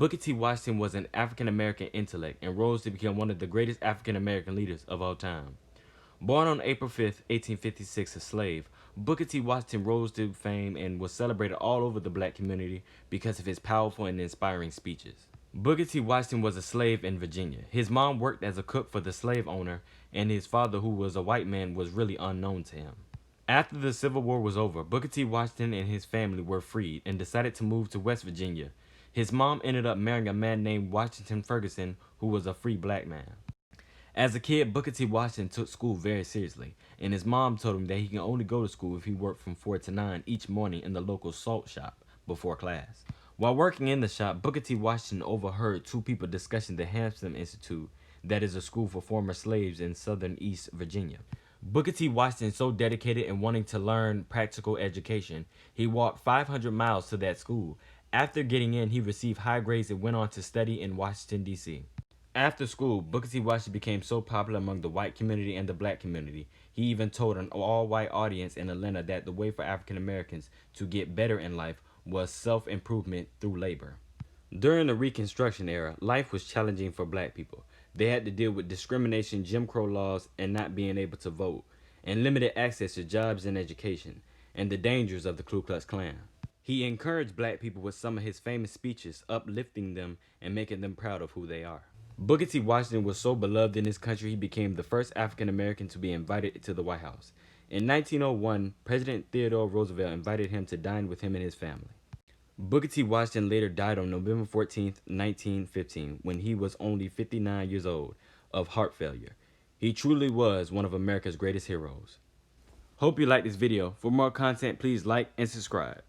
Booker T. Washington was an African-American intellect and rose to become one of the greatest African-American leaders of all time. Born on April 5, 1856, a slave, Booker T. Washington rose to fame and was celebrated all over the black community because of his powerful and inspiring speeches. Booker T. Washington was a slave in Virginia. His mom worked as a cook for the slave owner, and his father, who was a white man, was really unknown to him. After the Civil War was over, Booker T. Washington and his family were freed and decided to move to West Virginia. His mom ended up marrying a man named Washington Ferguson, who was a free black man. As a kid, Booker T. Washington took school very seriously, and his mom told him that he can only go to school if he worked from 4 to 9 each morning in the local salt shop before class. While working in the shop, Booker T. Washington overheard two people discussing the Hampton Institute, that is a school for former slaves in southern East Virginia. Booker T. Washington, so dedicated in wanting to learn practical education, he walked 500 miles to that school. After getting in, he received high grades and went on to study in Washington, D.C. After school, Booker T. Washington became so popular among the white community and the black community, he even told an all-white audience in Atlanta that the way for African Americans to get better in life was self-improvement through labor. During the Reconstruction era, life was challenging for black people. They had to deal with discrimination, Jim Crow laws, and not being able to vote, and limited access to jobs and education, and the dangers of the Ku Klux Klan. He encouraged black people with some of his famous speeches, uplifting them and making them proud of who they are. Booker T. Washington was so beloved in his country, he became the first African American to be invited to the White House. In 1901, President Theodore Roosevelt invited him to dine with him and his family. Booker T. Washington later died on November 14, 1915, when he was only 59 years old, of heart failure. He truly was one of America's greatest heroes. Hope you liked this video. For more content, please like and subscribe.